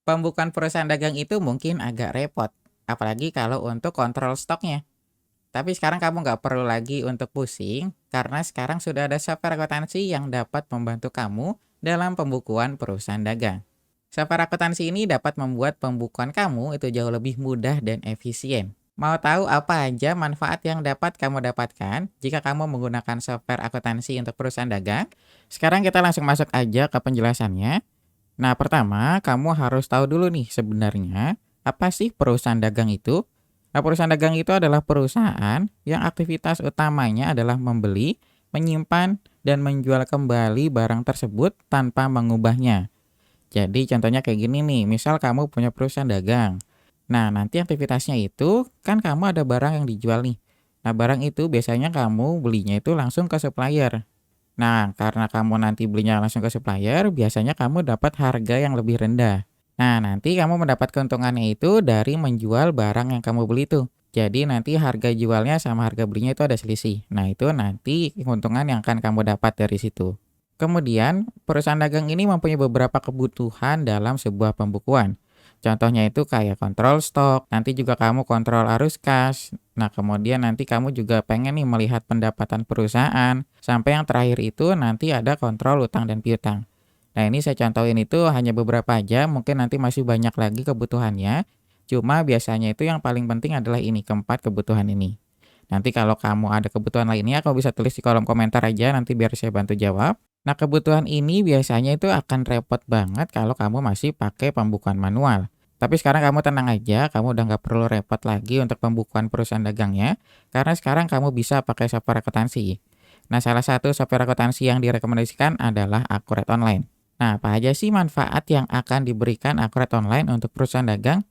Pembukaan perusahaan dagang itu mungkin agak repot, apalagi kalau untuk kontrol stoknya. Tapi sekarang kamu nggak perlu lagi untuk pusing, karena sekarang sudah ada software akuntansi yang dapat membantu kamu dalam pembukuan perusahaan dagang. Software akuntansi ini dapat membuat pembukuan kamu itu jauh lebih mudah dan efisien. Mau tahu apa aja manfaat yang dapat kamu dapatkan jika kamu menggunakan software akuntansi untuk perusahaan dagang? Sekarang kita langsung masuk aja ke penjelasannya. Nah, pertama, kamu harus tahu dulu nih sebenarnya apa sih perusahaan dagang itu? Nah, perusahaan dagang itu adalah perusahaan yang aktivitas utamanya adalah membeli, menyimpan, dan menjual kembali barang tersebut tanpa mengubahnya. Jadi contohnya kayak gini nih, misal kamu punya perusahaan dagang. Nah, nanti aktivitasnya itu kan kamu ada barang yang dijual nih. Nah, barang itu biasanya kamu belinya itu langsung ke supplier. Nah, karena kamu nanti belinya langsung ke supplier, biasanya kamu dapat harga yang lebih rendah. Nah, nanti kamu mendapat keuntungannya itu dari menjual barang yang kamu beli itu. Jadi nanti harga jualnya sama harga belinya itu ada selisih. Nah, itu nanti keuntungan yang akan kamu dapat dari situ. Kemudian, perusahaan dagang ini mempunyai beberapa kebutuhan dalam sebuah pembukuan. Contohnya itu kayak kontrol stok, nanti juga kamu kontrol arus kas. Nah, kemudian nanti kamu juga pengen nih melihat pendapatan perusahaan. Sampai yang terakhir itu nanti ada kontrol utang dan piutang. Nah, ini saya contohin itu hanya beberapa aja, mungkin nanti masih banyak lagi kebutuhannya. Cuma biasanya itu yang paling penting adalah ini, keempat kebutuhan ini. Nanti kalau kamu ada kebutuhan lainnya, kamu bisa tulis di kolom komentar aja, nanti biar saya bantu jawab. Nah, kebutuhan ini biasanya itu akan repot banget kalau kamu masih pakai pembukuan manual. Tapi sekarang kamu tenang aja, kamu udah nggak perlu repot lagi untuk pembukuan perusahaan dagangnya, karena sekarang kamu bisa pakai software akuntansi. Nah, salah satu software akuntansi yang direkomendasikan adalah Akurat Online. Nah, apa aja sih manfaat yang akan diberikan Akurat Online untuk perusahaan dagang?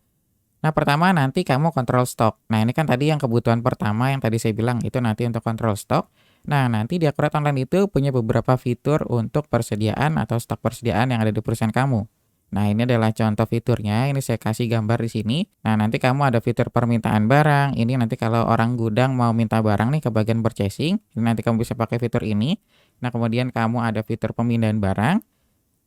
Nah, pertama nanti kamu kontrol stok. Nah, ini kan tadi yang kebutuhan pertama yang tadi saya bilang itu nanti untuk kontrol stok. Nah, nanti di Akurat Online itu punya beberapa fitur untuk persediaan atau stok persediaan yang ada di perusahaan kamu. Nah, ini adalah contoh fiturnya. Ini saya kasih gambar di sini. Nah, nanti kamu ada fitur permintaan barang. Ini nanti kalau orang gudang mau minta barang nih ke bagian purchasing, ini nanti kamu bisa pakai fitur ini. Nah, kemudian kamu ada fitur pemindahan barang.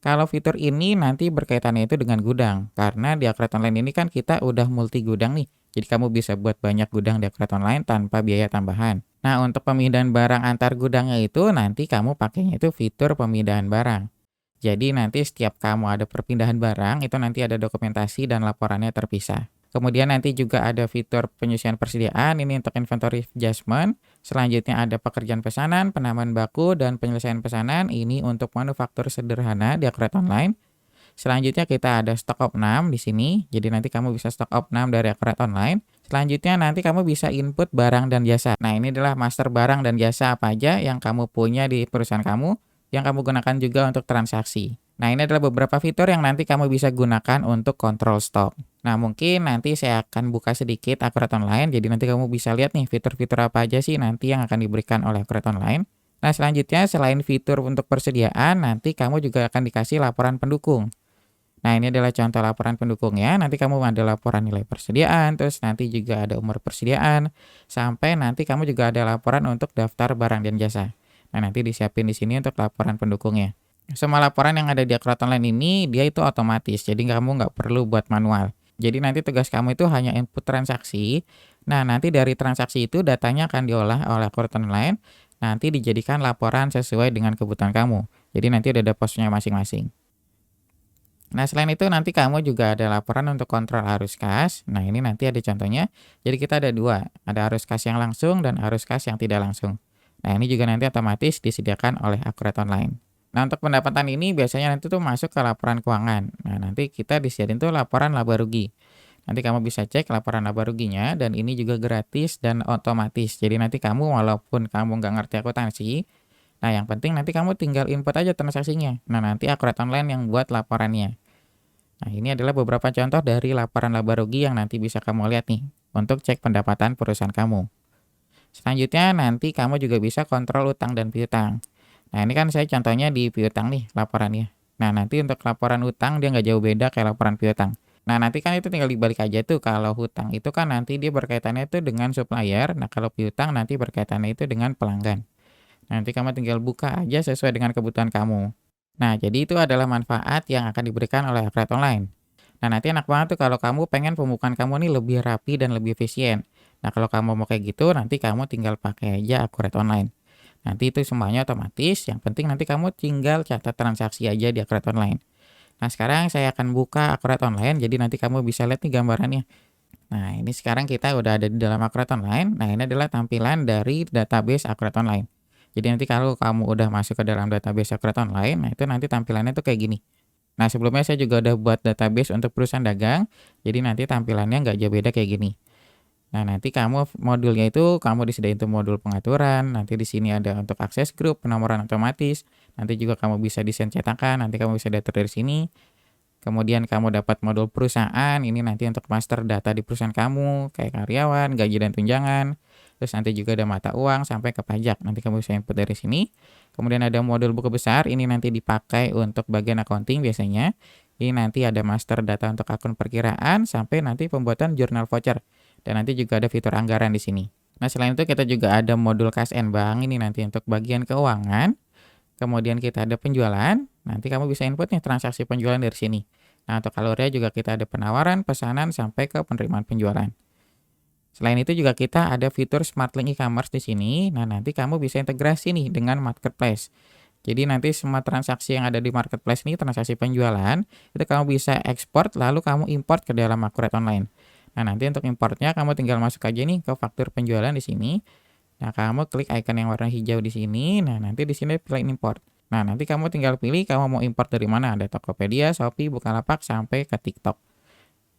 Kalau fitur ini nanti berkaitannya itu dengan gudang, karena di Akurat Online ini kan kita udah multi gudang nih. Jadi kamu bisa buat banyak gudang di Akurat Online tanpa biaya tambahan. Nah, untuk pemindahan barang antar gudangnya itu nanti kamu pakainya itu fitur pemindahan barang. Jadi nanti setiap kamu ada perpindahan barang, itu nanti ada dokumentasi dan laporannya terpisah. Kemudian nanti juga ada fitur penyusian persediaan, ini untuk inventory adjustment. Selanjutnya ada pekerjaan pesanan, penambahan baku, dan penyelesaian pesanan. Ini untuk manufaktur sederhana di Akurat Online. Selanjutnya kita ada stok opnam di sini. Jadi nanti kamu bisa stok opnam dari Akurat Online. Selanjutnya nanti kamu bisa input barang dan jasa. Nah, ini adalah master barang dan jasa apa aja yang kamu punya di perusahaan kamu, yang kamu gunakan juga untuk transaksi. Nah, ini adalah beberapa fitur yang nanti kamu bisa gunakan untuk kontrol stok. Nah, mungkin nanti saya akan buka sedikit Akurat Online, jadi nanti kamu bisa lihat nih fitur-fitur apa aja sih nanti yang akan diberikan oleh Akurat Online. Nah, selanjutnya selain fitur untuk persediaan, nanti kamu juga akan dikasih laporan pendukung. Nah, ini adalah contoh laporan pendukungnya. Nanti kamu ada laporan nilai persediaan, terus nanti juga ada umur persediaan, sampai nanti kamu juga ada laporan untuk daftar barang dan jasa. Nah, nanti disiapin di sini untuk laporan pendukungnya. Semua laporan yang ada di Akurat Online ini, dia itu otomatis, jadi kamu nggak perlu buat manual. Jadi nanti tugas kamu itu hanya input transaksi. Nah, nanti dari transaksi itu datanya akan diolah oleh Akurat Online, nanti dijadikan laporan sesuai dengan kebutuhan kamu. Jadi nanti udah ada posnya masing-masing. Nah, selain itu nanti kamu juga ada laporan untuk kontrol arus kas. Nah, ini nanti ada contohnya. Jadi kita ada dua, ada arus kas yang langsung dan arus kas yang tidak langsung. Nah, ini juga nanti otomatis disediakan oleh Akurat Online. Nah, untuk pendapatan ini biasanya nanti tuh masuk ke laporan keuangan. Nah, nanti kita disediain tuh laporan laba rugi. Nanti kamu bisa cek laporan laba ruginya dan ini juga gratis dan otomatis. Jadi nanti kamu walaupun kamu nggak ngerti akuntansi, nah yang penting nanti kamu tinggal input aja transaksinya. Nah, nanti Akurat Online yang buat laporannya. Nah, ini adalah beberapa contoh dari laporan laba rugi yang nanti bisa kamu lihat nih untuk cek pendapatan perusahaan kamu. Selanjutnya nanti kamu juga bisa kontrol utang dan piutang. Nah, ini kan saya contohnya di piutang nih laporannya. Nah, nanti untuk laporan utang dia nggak jauh beda kayak laporan piutang. Nah, nanti kan itu tinggal dibalik aja tuh, kalau hutang itu kan nanti dia berkaitannya itu dengan supplier, nah kalau piutang nanti berkaitannya itu dengan pelanggan. Nanti kamu tinggal buka aja sesuai dengan kebutuhan kamu. Nah, jadi itu adalah manfaat yang akan diberikan oleh Akurat Online. Nah, nanti enak banget tuh kalau kamu pengen pembukaan kamu nih lebih rapi dan lebih efisien. Nah, kalau kamu mau kayak gitu, nanti kamu tinggal pakai aja Accurate Online. Nanti itu semuanya otomatis, yang penting nanti kamu tinggal catat transaksi aja di Accurate Online. Nah, sekarang saya akan buka Accurate Online, jadi nanti kamu bisa lihat nih gambarannya. Nah, ini sekarang kita udah ada di dalam Accurate Online. Nah, ini adalah tampilan dari database Accurate Online. Jadi nanti kalau kamu udah masuk ke dalam database Accurate Online, nah itu nanti tampilannya tuh kayak gini. Nah, sebelumnya saya juga udah buat database untuk perusahaan dagang, jadi nanti tampilannya nggak jauh beda kayak gini. Nah, nanti kamu modulnya itu kamu disediain tuh modul pengaturan, nanti di sini ada untuk akses grup, penomoran otomatis, nanti juga kamu bisa desain cetakan, nanti kamu bisa diatur dari sini. Kemudian kamu dapat modul perusahaan, ini nanti untuk master data di perusahaan kamu, kayak karyawan, gaji dan tunjangan. Terus nanti juga ada mata uang sampai ke pajak, nanti kamu bisa input dari sini. Kemudian ada modul buku besar, ini nanti dipakai untuk bagian accounting biasanya. Ini nanti ada master data untuk akun perkiraan, sampai nanti pembuatan jurnal voucher. Dan nanti juga ada fitur anggaran di sini. Nah, selain itu kita juga ada modul kas and bank, ini nanti untuk bagian keuangan. Kemudian kita ada penjualan, nanti kamu bisa input nih transaksi penjualan dari sini. Nah, untuk kalorinya juga kita ada penawaran, pesanan, sampai ke penerimaan penjualan. Selain itu juga kita ada fitur Smart Link e-commerce di sini. Nah, nanti kamu bisa integrasi nih dengan marketplace. Jadi nanti semua transaksi yang ada di marketplace ini, transaksi penjualan, itu kamu bisa ekspor lalu kamu import ke dalam Accurate Online. Nah, nanti untuk importnya kamu tinggal masuk aja nih ke faktur penjualan di sini. Nah, kamu klik icon yang warna hijau di sini. Nah, nanti di sini pilih import. Nah, nanti kamu tinggal pilih kamu mau import dari mana. Ada Tokopedia, Shopee, Bukalapak, sampai ke TikTok.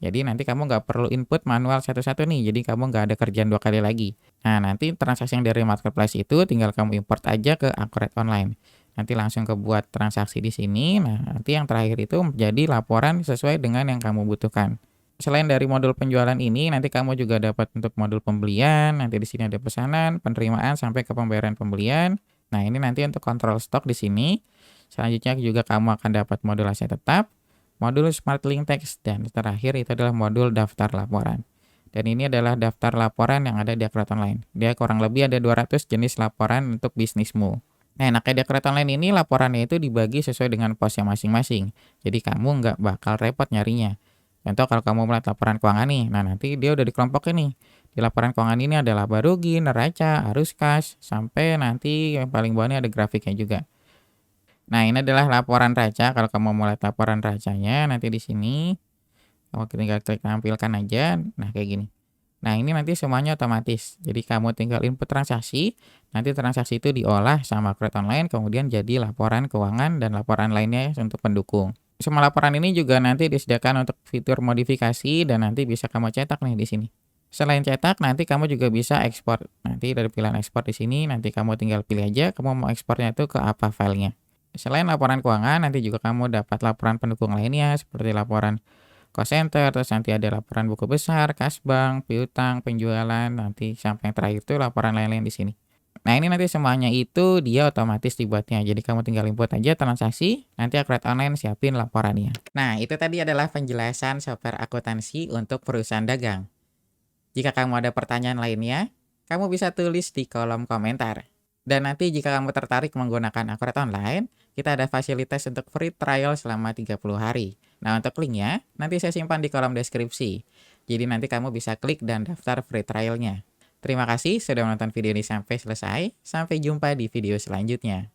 Jadi nanti kamu nggak perlu input manual satu-satu nih. Jadi kamu nggak ada kerjaan 2 kali lagi. Nah, nanti transaksi yang dari marketplace itu tinggal kamu import aja ke Accurate Online. Nanti langsung kebuat transaksi di sini. Nah, nanti yang terakhir itu menjadi laporan sesuai dengan yang kamu butuhkan. Selain dari modul penjualan ini, nanti kamu juga dapat untuk modul pembelian, nanti di sini ada pesanan, penerimaan, sampai ke pembayaran pembelian. Nah, ini nanti untuk kontrol stok di sini. Selanjutnya juga kamu akan dapat modul aset tetap, modul Smart Link Text, dan terakhir itu adalah modul daftar laporan. Dan ini adalah daftar laporan yang ada di Accurate Online. Dia kurang lebih ada 200 jenis laporan untuk bisnismu. Nah, enaknya di Accurate Online ini laporannya itu dibagi sesuai dengan posnya masing-masing. Jadi kamu nggak bakal repot nyarinya. Contoh kalau kamu melihat laporan keuangan nih, nah nanti dia udah dikelompokin nih. Di laporan keuangan ini ada laba rugi, neraca, arus kas, sampai nanti yang paling bawah ini ada grafiknya juga. Nah, ini adalah laporan raca. Kalau kamu mau lihat laporan racanya, nanti di sini kamu tinggal klik tampilkan aja. Nah, kayak gini. Nah, ini nanti semuanya otomatis. Jadi kamu tinggal input transaksi, nanti transaksi itu diolah sama Accurate Online, kemudian jadi laporan keuangan dan laporan lainnya untuk pendukung. Semua laporan ini juga nanti disediakan untuk fitur modifikasi dan nanti bisa kamu cetak nih di sini. Selain cetak, nanti kamu juga bisa ekspor. Nanti dari pilihan ekspor di sini, nanti kamu tinggal pilih aja kamu mau ekspornya itu ke apa filenya. Selain laporan keuangan, nanti juga kamu dapat laporan pendukung lainnya seperti laporan cost center, terus nanti ada laporan buku besar, kas bank, piutang, penjualan, nanti sampai yang terakhir itu laporan lain-lain di sini. Nah, ini nanti semuanya itu dia otomatis dibuatnya. Jadi kamu tinggal input aja transaksi, nanti Accurate Online siapin laporannya. Nah, itu tadi adalah penjelasan software akuntansi untuk perusahaan dagang. Jika kamu ada pertanyaan lainnya, kamu bisa tulis di kolom komentar. Dan nanti jika kamu tertarik menggunakan Accurate Online, kita ada fasilitas untuk free trial selama 30 hari. Nah, untuk linknya, nanti saya simpan di kolom deskripsi. Jadi nanti kamu bisa klik dan daftar free trialnya. Terima kasih sudah menonton video ini sampai selesai. Sampai jumpa di video selanjutnya.